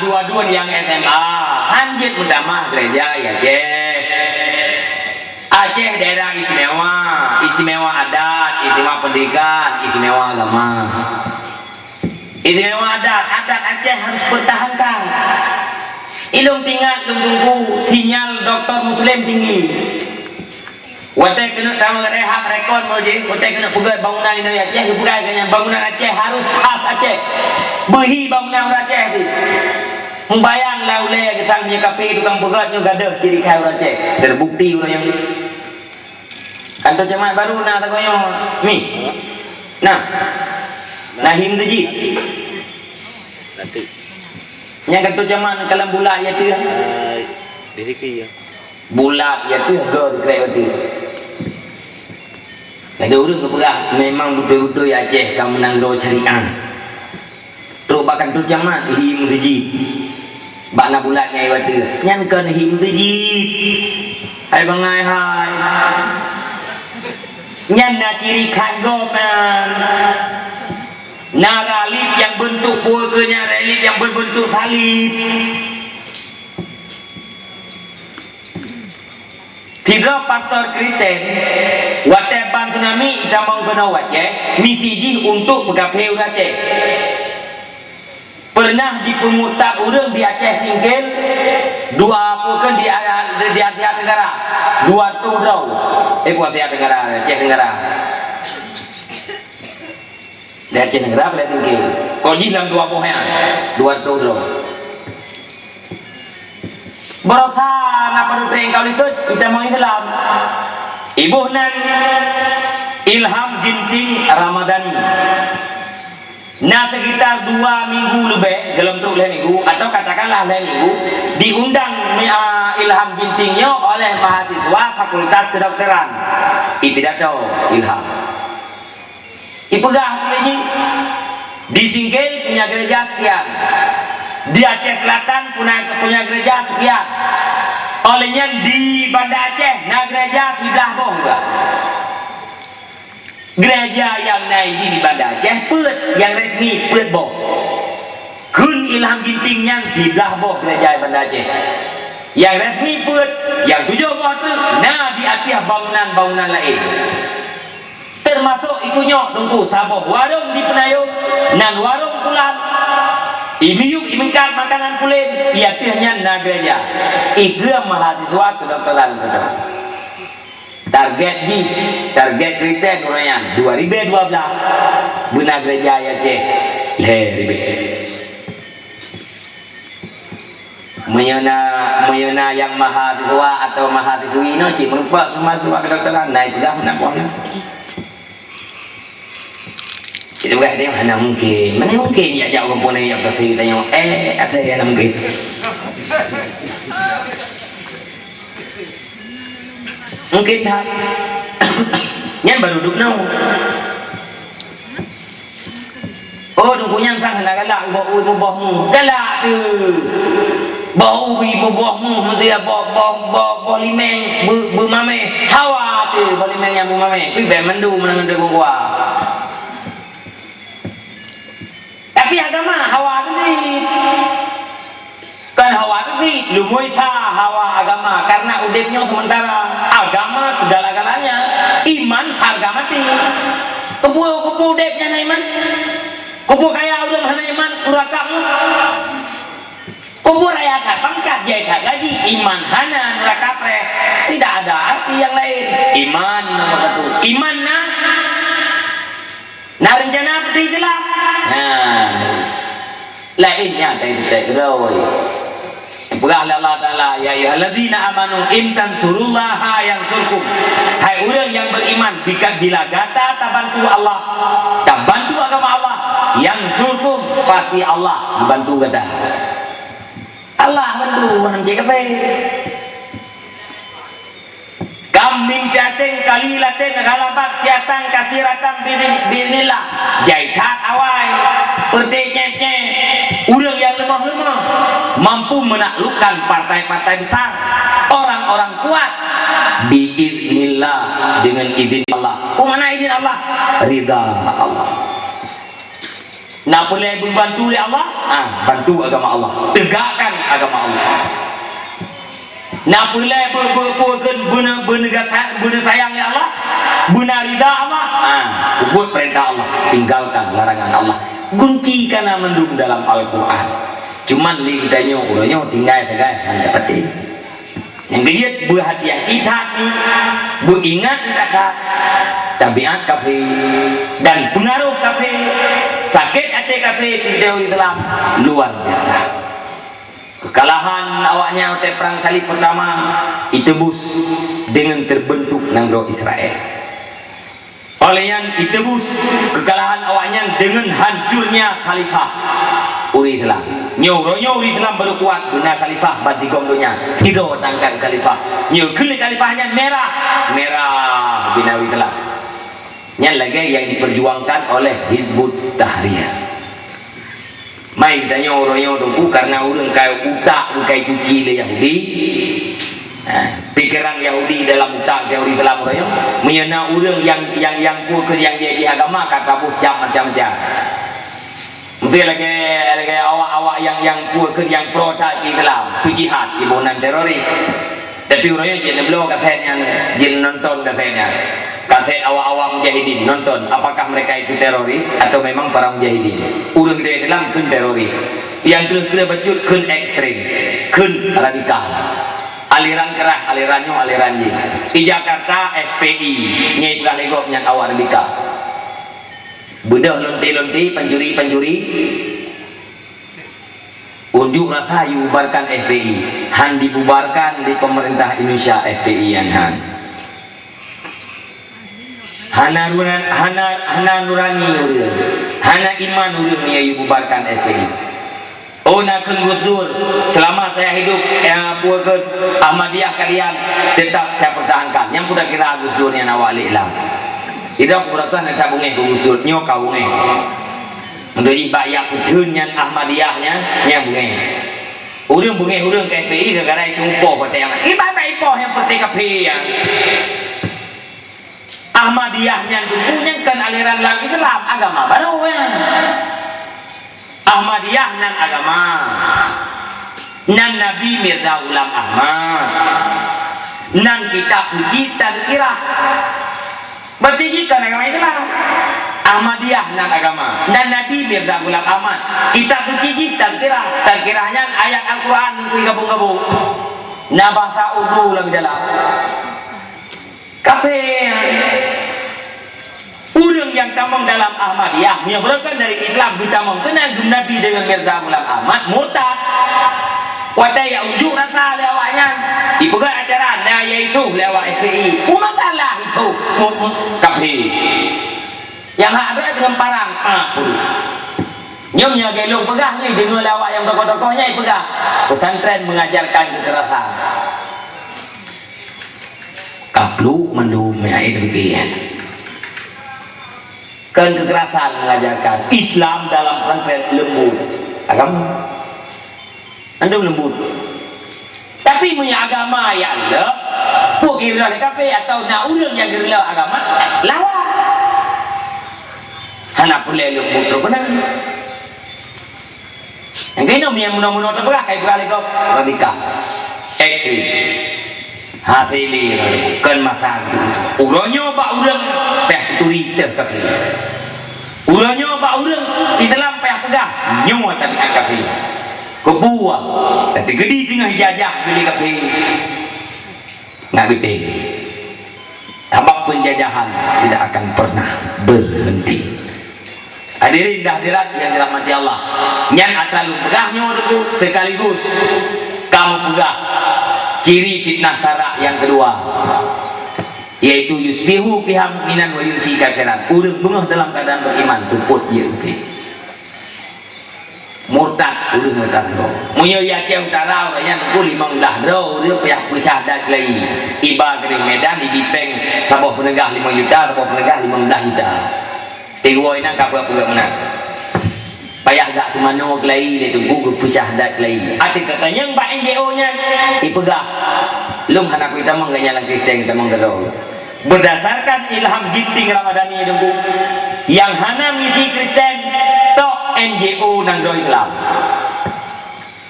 Dua-dua yang SMA, hanjit utama gereja Aceh. Aceh daerah istimewa, istimewa adat, istimewa pendidikan, istimewa agama. Istimewa adat Aceh harus pertahankan. Ilung tinggal, tunggu sinyal doktor Muslim tinggi. Watai kena tahu rehab rekod moje, watai kena pegat bangunan ini Aceh, pegat dengan bangunan Aceh harus khas Aceh. Behi bangunan Aceh tu. Membayang laulai kita punya kafe tukang pegatnya gadah ciri khas Aceh. Terbukti orang yang kantor jemaah baru nak tak koyo mi. Nah him tu ji. Nanti. Yang kantor jemaah kalam bulat ya tu. Diri ya. Bulat ya tu gor krek tu. Ada orang keberah memang betul-betul Aceh kamu menang do syariah. Terus bahkan tu jamaah him tujib. Bakna bulatnya iwatu. Nyan kan him tujib. Hai bangai hai. Nyan na ciri khas goman. Na relief yang bentuk buahnya relief yang berbentuk salib. Tidak pastor Kristen Wateban tsunami ita mengkena Aceh misi ji untuk berkafe Aceh. Pernah di pemurtad orang di Aceh Singkil dua apa kan di Asia Tenggara dua tu draw buat Asia Tenggara Aceh Tenggara di Aceh Tenggara boleh tinggi kau ji dalam dua pohon dua tu draw berosa apa tu engkau ikut kita mau Islam ibu nan Ilham Ginting Ramadhani. Nah sekitar 2 minggu lebih dalam tu minggu atau katakanlah minggu diundang Ilham Gintingnya oleh mahasiswa Fakultas Kedokteran. Ipidato Ilham. Ipegah lagi disingkil punya gereja sekian. Di Aceh Selatan punya gereja sekian. Olehnya di Banda Aceh, nah gereja kiblah boh juga. Gereja yang naik di Banda Aceh, put yang resmi put boh. Kun Ilham Ginting yang kiblah boh gereja Banda Aceh. Yang resmi put, yang 7 boh tu, nah di atas bangunan-bangunan lain. Termasuk itunya dongku saboh warung di Penayung, nan warung pulang. Imiyuk imingkar makanan pulen, ia pihnya na gereja. Ikram mahasiswa kedokteran. Target kriteria nurayan 2012 benar gereja ya cek leribe. Menyena yang mahasiswa atau mahasiswi no cik merupakan mahasiswa kedokteran naik juga nak punya. Jadi bukan dia mana mungkin ya jauh komponen yang tapi tanya apa yang mungkin tak nyan baru duduk nau duduk yang sang hendak galak bau galak tu bau buahmu mesti bau limeng mame hawa tu bau limeng yang mame pi mandu menang gua. Tapi agama hawa tadi kan hawa tadi lumui hawa agama karena udepnya sementara agama segala-galanya iman harga mati kupu udepnya na iman kupu kaya udah mana iman nerakamu kupu raya pangkat jaya gaji iman hana neraka pre tidak ada arti yang lain iman nomor satu iman nah rencana seperti itulah lainnya itu roy berkata Allah Ta'ala ya ayyuhalladzina amanu in tansurullaha yansurkum hai orang yang beriman bila gata bantu Allah tak bantu agama Allah yansurkum pasti Allah bantu gata Allah bantu mana cek apa kam min fiatin kalilatin ghalabat fiatan kasiratan binillah jaitat awai pertanyaan orang yang lemah mampu menaklukkan partai-partai besar orang-orang kuat biiznillah dengan izin Allah. Mana izin Allah? Ridha Allah. Nak boleh membantu oleh Allah? Bantu agama Allah, tegakkan agama Allah. Nak boleh benar sayang oleh Allah, benar ridha Allah, buat perintah Allah, tinggalkan larangan Allah. Kunci karena mendung dalam Al-Quran. Cuman lintanya uranya tinggal dapat yang kejut berhati-hati beringat kata tabiat kafe dan pengaruh kafe sakit hati kafe di dalam luar biasa. Kekalahan awaknya waktu perang salib pertama ditebus dengan terbentuk nangro Israel. Oleh yang ditebus kekalahan awaknya dengan hancurnya khalifah Uri Islam. Nyoronyo Uri Islam baru kuat benar khalifah bati gomdonya. Hidup tangkap khalifah. Nyokul khalifahnya merah bina Uri Islam. Yang lagi yang diperjuangkan oleh Hizbut Tahrir. Mai tanya orang dongku karena orang kaya utak kaya cuci le Yahudi. Pikiran Yahudi dalam utak Yahudi dalam orang menyena orang yang pukul yang jadi agama kata bucam macam-macam. Mesti lagi awak yang pukul yang pro tak Islam, tu jihad, ibunan teroris. Tapi orangnya jadi belum katanya jadi nonton katanya. Kaset awak-awak mujahidin nonton apakah mereka itu teroris atau memang para mujahidin. Urang dia Islam kun teroris. Yang kena betul kun ekstrem, kun radikal. Aliran kerah, alirannya aliran je. Di Jakarta FPI, nyai pegang legok yang awal radikal. Bedah lonti-lonti, pencuri-pencuri. Unjuk rasa dibubarkan FPI. Han dibubarkan di pemerintah Indonesia FPI yang han. Hana nurani urang. Hana iman urang ni dibubarkan FPI. Nak Gus Dur selama saya hidup puakan Ahmadiyah kalian tetap saya pertahankan. Yang sudah kira Gus Dur yang awal Islam. Tidak purakan nak bungai Gus Dur nyo kau bungai. untuk ibayak putunnya Ahmadiyahnya yang bunga urang KPI gara-gara jumpa pada yang ibayak ipoh yang putih KPI yang Ahmadiyahnya dulunya kan aliran lagi Islam agama baru ya. Ahmadiyah nan agama nan Nabi Mirza Ghulam Ahmad nan kitab suci tazkirah berarti kita agama Islam. Ahmadiyah nan agama nan Nabi Mirza Ghulam Ahmad kitab suci tazkirahnya ayat Al-Quran yang gabung-gabung nah bahasa Urdu lebih dalam urang yang tamang dalam Ahmadiyah menyebutkan dari Islam ditamang kenal Nabi dengan Mirza Ghulam Ahmad murtad wadah yang unjuk rasa lewatnya ibu kan acara daya itu lewat FPI umat Allah itu kafe yang ada dengan parang nyomnya gelong pegang ni dengan lewat yang tokoh-tokohnya pegang pesantren mengajarkan kekerasan kaplu mendum mehaid begian kan kekerasan mengajarkan Islam dalam pesantren lembut agama anda lembut tapi punya agama ya Allah buat gerila kafe atau nak ulang yang gerila agama lawan anak boleh lembut tu benar yang kena yang mudah-mudah terbelah kayak beralih kau radikal ekstrim hasilnya kan masa urangnya pak urang peh turi teh kafe urangnya pak urang Islam peh pegang nyawa tapi kafe kebuah tapi gede tengah jajah beli kafe nggak gede tabak penjajahan tidak akan pernah berhenti. Hadirin dah hadirat yang dirahmati Allah nyan atalu pegahnya itu sekaligus kamu pegah ciri fitnah sara yang kedua yaitu yusbihu piham minan wa yusi kafiran urang bengah dalam keadaan beriman tuput ya murtad urang murtad go munyo ya Aceh Utara orangnya ku 15 dro dia pihak pesyahadat lagi iba kering Medan di Bipeng sabah penegah 5 juta sabah penegah 15 juta tiga ini kapal juga menang payah gak kemana kelai dia tunggu pesyahadat kelai arti katanya yang Pak NGO nya dipegah lum anak kita mah gak nyalang Kristen kita mah gerau berdasarkan ilham ginting Ramadhani tunggu yang hana misi Kristen tok NGO nang do Islam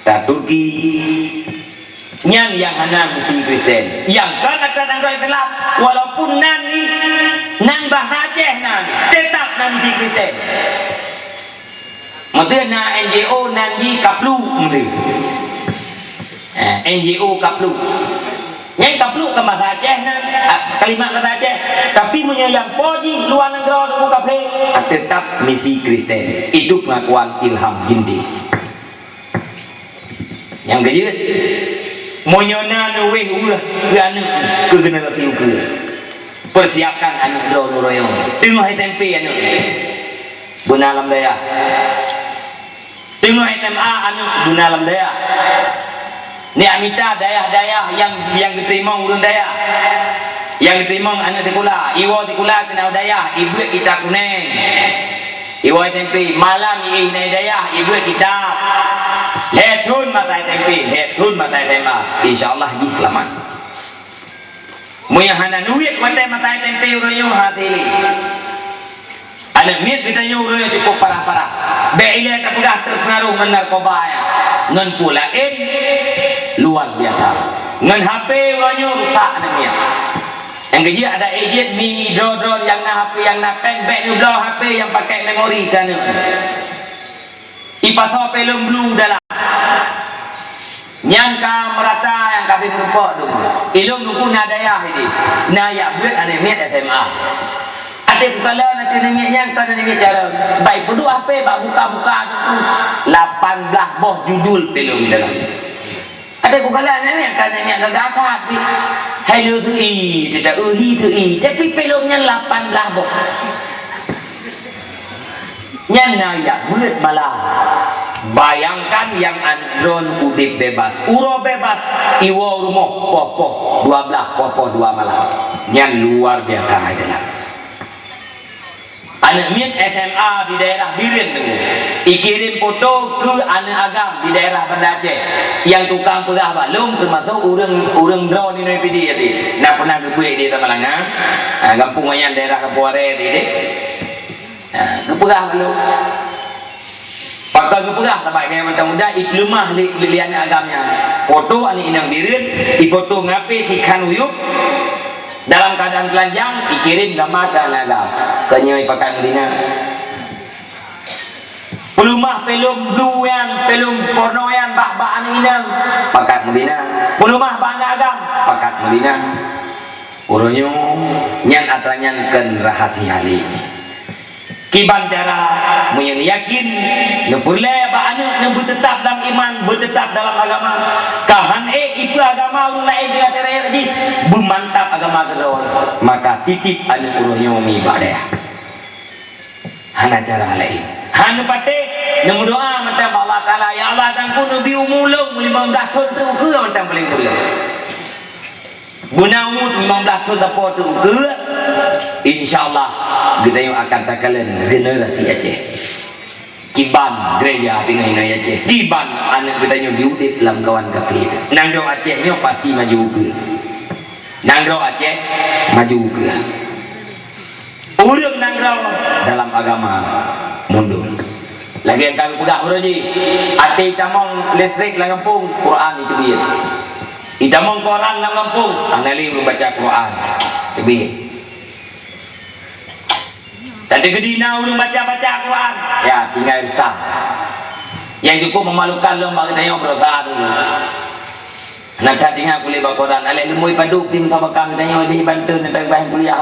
tak Turki nyan yang hana misi Kristen yang kan nang do Islam walaupun nani nang bahasa Aceh nani tetap nang misi Kristen maksudnya na NGO nanti kaplu mesti NGO kaplu yang kaplu ke bahasa Aceh kalimat bahasa Aceh tapi punya yang poji luar negara dulu kafe tetap misi Kristen itu pengakuan Ilham Ginting yang kejut monyona nuwe ulah gana ke generasi ke persiapkan anu dro-dro yang tengok hai tempe anu bunalam daya tengok SMA anu bunalam daya ni amita daya-daya yang diterima urang daya yang diterima anu tikula iwo tikula kena daya ibu kita kuning iwo tempe malam ini daya ibu kita hetun mata tempe hetun mata tema insyaallah di selamat muya hana nuit mata mata tempe uroyo hatili ada miet kita uroyo cukup parah-parah beile terpegah terpengaruh dengan narkoba ya ngan pula luar biasa ngan HP uroyo rusak namanya yang keji ada agent mi dodol yang na HP yang na pen back ni blow HP yang pakai memori kan ipasau film blue dalam nyangka merata yang kami merupakan dulu ilung nuku nadayah ini nayak buat ada miat SMA ada kepala nanti nemiat yang tak ada nemiat cara baik perlu apa bak buka-buka itu 18 boh judul film dalam ada kepala nemiat kan nemiat gagasan hello tu tidak uhi tu tapi filmnya 18 boh yang nayak buat malah bayangkan yang andron udip bebas uro bebas iwo rumah popo 12 popo 2 malam yang luar biasa adalah Anak mian SMA di daerah Biren dulu, ikirim foto ke anak agam di daerah Banda Aceh yang tukang pegah balum termasuk urang drone di NPD tadi. Nak pernah berbuat di Tamalanga, kampung yang daerah Kapuare tadi. Kepegah balum. Pakai kepegah tempat gaya macam muda, iklemah lian agamnya. Foto anak inang Biren, foto ngape di Kanuyuk. Dalam keadaan telanjang dikirim gambar ke agam kenyai pakai Medina. Pelumah pelum duyan pelum pornoyan bak-bakan inang pakai Medina. Pelumah bangga agam pakai Medina. Uronyo nyan atranyan ken rahasia ali. Kiban cara menyen yakin nepurle ba anu yang bertetap dalam iman, bertetap dalam agama. Kahan ibu agama urang lain dengan teraya ji bermantap agama kedua. Maka titip anu uronyo ibadah. Hana cara lain. Hana pate nemu doa macam Allah Taala, ya Allah tangku nabi umulung 15 tahun tu ke macam paling mulia. Guna umur 15 tahun tapo tu ke insyaallah kita yang akan takalan generasi Aceh. Kiban gereja tinggal ina Aceh. Tiban anak kita yang diudip dalam kawan kafir. Nangro Acehnya pasti maju ke. Nangro Aceh maju ke. Urang nangro dalam agama mundur. Lagi yang kagak pegang broji. Ati camong listrik dalam kampung Quran itu dia. Itamong Quran dalam kampung anali baca Quran. Itu dia. Tadi kedina urung baca-baca Quran, ya tinggal sah. Yang cukup memalukan lomba kita yang berusaha dulu. Nak tinggal kuliah Quran, alih lemui padu tim sama kang kita yang di Banten atau bahan kuliah.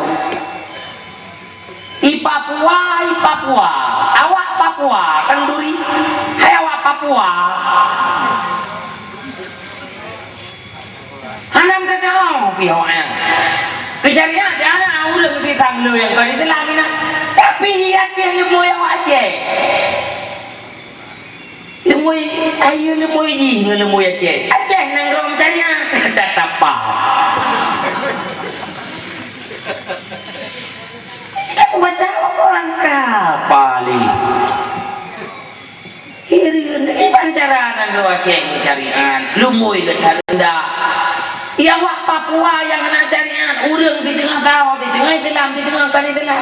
I Papua, awak Papua, kenduri, hai awak Papua. Hanam terjauh pihaknya. Kejadian tiada urang di tanglu yang kau itu lamina. Tapi Aceh lemui awak Aceh. Lemui ayu lemui ji lemui Aceh. Aceh nang rom carian tatapa. Kita baca orang kapali. Irian pancara nang rom Aceh carian lemui getanda. Ya awak Papua yang kena carian urang di tengah tahu, di tengah telam, di tengah kali telam.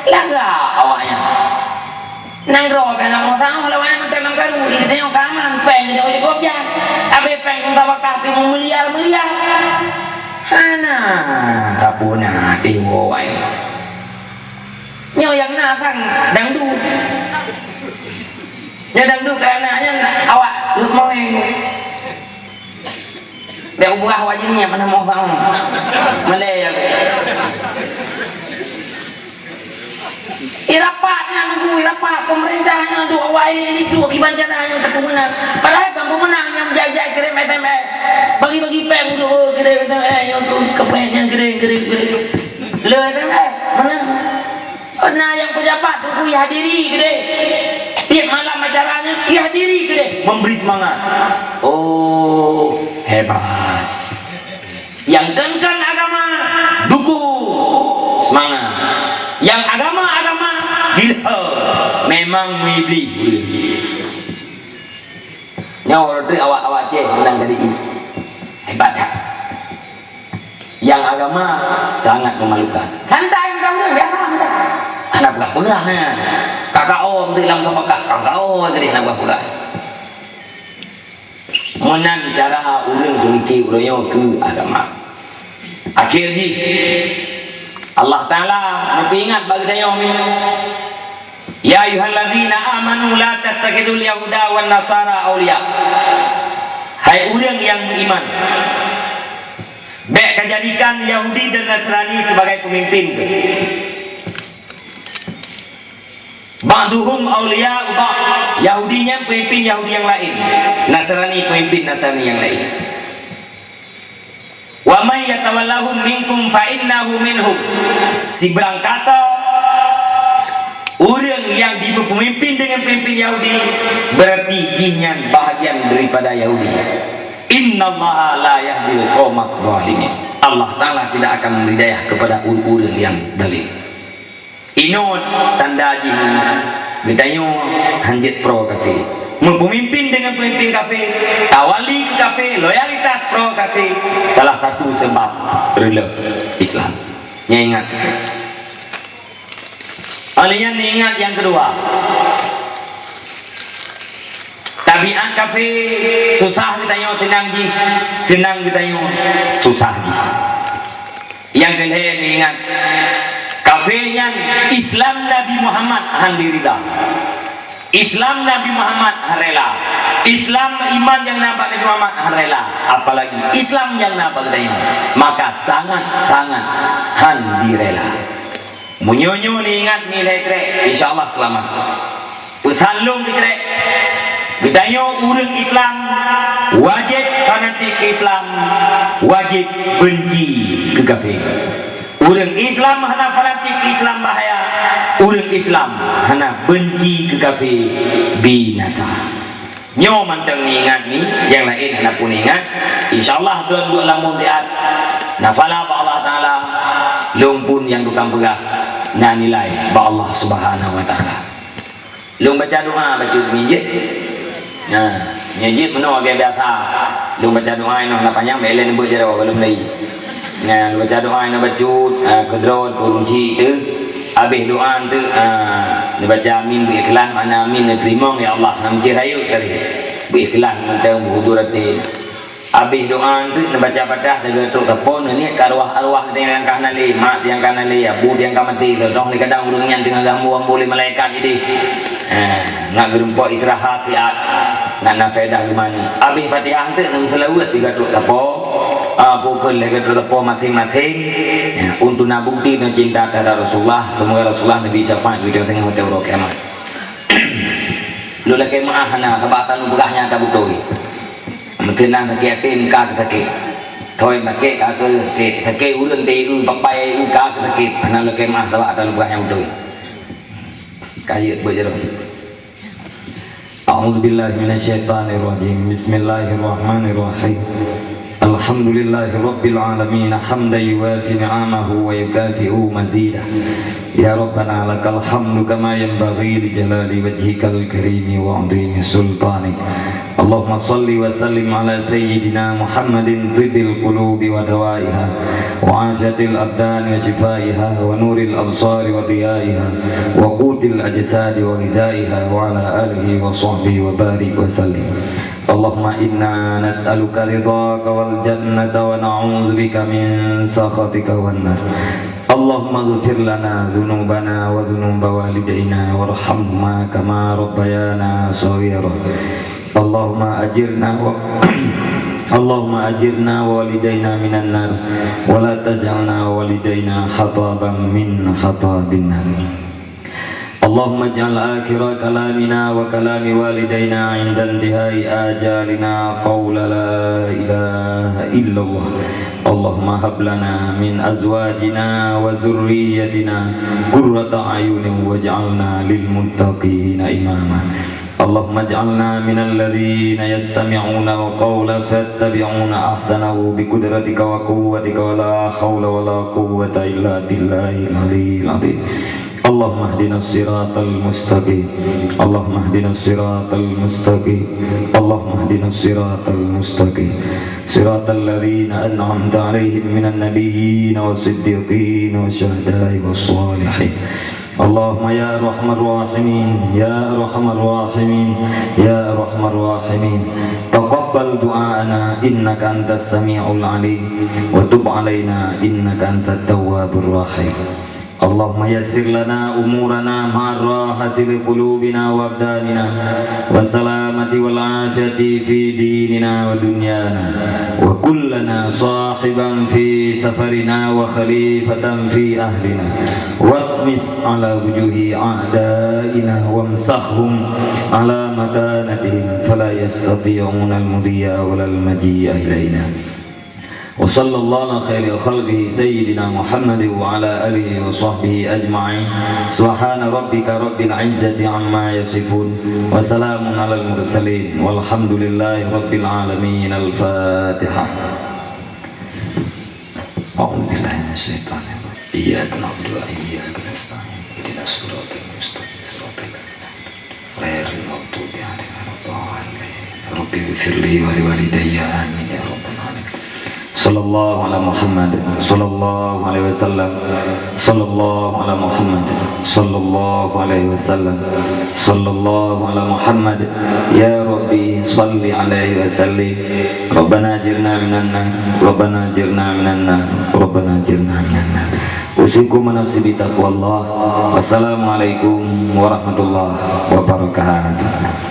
Laga awaknya. Nang ro kan mau tahu lawan macam karu, ini yang kaman peng dia oi kopja. Abe peng tawa kapi mulia. Hana sapuna dewo wae. Nyo yang natang dangdu. Ya dangdu karena awak lu mau dia ubah wajibnya mana mau tahu Malaya irapatnya nunggu irapat pemerintahnya nunggu awal ini dua kibancaranya untuk pemenang padahal kan pemenang yang menjaga kira MTM bagi-bagi peng untuk kira MTM yang untuk kepengen kira le MTM menang nah yang pejabat tunggu hadiri kira tiap malam acaranya hadiri kira memberi semangat. Oh hebat. Yang kan agama dukung semangat. Yang agama gila memang mibli. Nyawa roti awak Aceh menang tadi ini hebat ya. Yang agama sangat memalukan. Santai kamu biasa macam. Anak bukan punahnya. Kakak om tu dalam sama kakak om tadi anak bukan. Menang cara urang kemiki urangnya ke agama. Akhir ji Allah Ta'ala ingat bagi dayong ya ayyuhalladzina amanu la tattakhidul yahuda wan nasara awliya. Hai urang yang beriman, baik jadikan Yahudi dan Nasrani sebagai pemimpin. Ba'duhum awliya ba'd. Yahudinya pemimpin Yahudi yang lain, Nasrani pemimpin Nasrani yang lain. Wa may yatawallahum minkum fa innahu minhum. Si berangkasa orang yang dipimpin dengan pemimpin Yahudi berarti jinyan bahagian daripada Yahudi. Innallaha la yahdil qaumadz zalimin. Allah Ta'ala tidak akan memberi hidayah kepada orang yang zalim. Inot tanda haji gedayo hanjit pro kafe. Memimpin dengan pemimpin kafe, awali ke kafe, loyalitas pro kafe, salah satu sebab rela Islam. Nya ingat. Kalian ingat yang kedua. Tabiat kafe susah kita yo senang ji, senang kita yo susah ji. Yang kedua ingat kafenya Islam Nabi Muhammad handirida. Islam Nabi Muhammad harela. Islam iman yang nabak Nabi Muhammad harela. Apalagi Islam yang nabak kita maka sangat-sangat handirela. Munyonyo ni ingat ni lekre, insyaallah selamat. Usalung dikre. Gedayo urang Islam wajib fanatik Islam, wajib benci ke kafir. Urang Islam hana fanatik Islam bahaya, urang Islam hana benci ke kafir binasa. Nyo manteng ingat ni, yang lain hana pun ingat. Insyaallah dua lamun tiat. Nafala ba Allah taala lumpun yang dukang pegah na nilai ba Allah Subhanahu wa taala. Lung baca doa baca mijit. Nah, mijit meno agak biasa. Lung baca doa ino na panjang belen beut jero belum lagi. Nah, baca doa ino bacut kedron kurunci tu. Habis doa tu dibaca amin bi ikhlas mana amin terima ya Allah nam cirayu tadi. Bi ikhlas mentang hudurati. Habis doa tu baca Fatihah tegetuk tepon ni arwah-arwah yang kana le, mak yang kana le, abu yang kana mati tu dong li kadang urungnya dengan gamu boleh malaikat ini. Nak gerempok istirahat tiat. Nak faedah gimana? Habis Fatihah tu nam selawat tegetuk tepo. Pukul lagi tepo masing-masing untuk nak bukti dan cinta terhadap Rasulullah. Semoga Rasulullah Nabi syafaat di tengah hotel kiamat. Lu lagi mahana kebatan ubahnya tak butuh. Mentenang tak yakin kah tak ke, thoi pakai kah ke, tak ke urun teh papai kah tak ke, mana lagi mah tak ada ubah yang betul. Kayat berjalan. A'udzubillahi minasyaitonirrajim. Bismillahirrahmanirrahim. Alhamdulillahi rabbil alamin hamdan yuwafi ni'amahu wa yukafi'u mazidah. Ya Rabbana lakal hamdu kama yanbaghi li jalali wajhikal karimi wa 'azimi sultanik. Allahumma salli wa sallim ala sayyidina Muhammadin tibbil qulubi wa dawaiha wa afiatil abdani wa shifaiha wa nuril absari wa diyaiha wa qutil ajsadi wa ghizaiha wa ala alihi wa sahbihi wa barik wa sallim. Allahumma inna nas'aluka ridhaka wal jannata wa na'udzubika min sakhatika wan nar. Allahumma ighfir lana dhunubana wa dhunuba walidayna warhamhuma kama rabbayana shaghira. Allahumma ajirna walidayna minan nar wa la taj'alna walidayna hataban min hatabin nar. Allahumma ij'al akhira kalamina wa kalami walidayna 'inda intihai ajalina qawla la ilaha illallah. Allahumma hab lana min azwajina wa dhurriyyatina qurrata a'yunin waj'alna lil muttaqina imama. Allahumma ij'alna minal ladzina yastami'una al-qawla fattabi'una ahsanahu bi qudratika wa quwwatika wa la hawla wa la quwwata illa billahil aliyyil 'azim. Allahumma ihdinas siratal mustaqim. Allahumma ihdinas siratal mustaqim. Allahumma ihdinas siratal mustaqim. Siratal ladzina an'amta 'alaihim minan nabiyyin was-siddiqin wasyuhada'i was-shalihin. Allahumma ya arhamar rahimin, ya arhamar rahimin, ya arhamar rahimin. Taqabbal du'ana innaka antas sami'ul 'alim wa tub 'alaina innaka antat tawwabur rahim. Allahumma yassir lana umurana ma'arrahati liqulubina wa abdanina wa salamati wal afiyati fi dinina wa dunyana wa kullana sahiban fi safarina wa khalifatan fi ahlina watmis ala wujuhi a'daina wamsahhum ala makanatihim fala yastati'una al-mudiyya wal majiyya ilaina. Wa sallallahu ala khairi khalqihi sayyidina Muhammad wa ala alihi wa sahbihi ajma'in. Subhana rabbika rabbil izzati amma yasifun wa salamun alal mursalin walhamdulillahi rabbil alamin. Al-Fatihah. A'udzu billahi minasyaitonir rajim. Iyyaka na'budu wa iyyaka nasta'in. siratal mustaqim siratal ghairil maghdubi 'alaihim waladdallin. Rabbi ighfirli wa liwalidayya amin ya rabbal alamin. Sallallahu ala Muhammad sallallahu alaihi wasallam sallallahu ala Muhammad sallallahu alaihi wasallam sallallahu ala Muhammad ya Rabbi salli alaihi wasallim. Rabbana ajirna minan nar Rabbana ajirna minan nar Rabbana ajirna minan nar. Usikum nafsi bi taqwallah. Wassalamualaikum warahmatullahi wabarakatuh.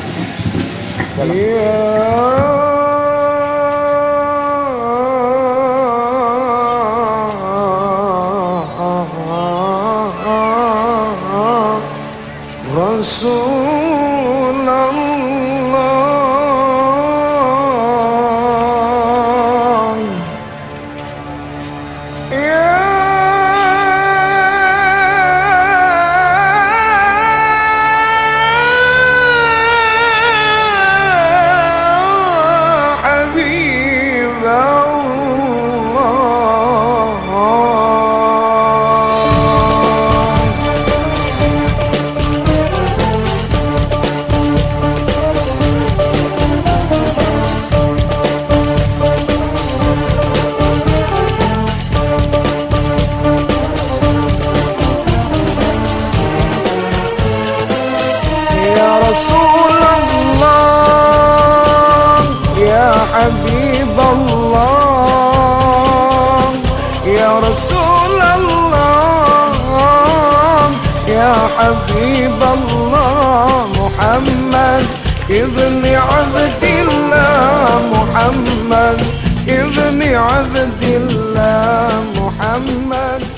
حبيب الله محمد ابن عبد الله محمد ابن عبد الله محمد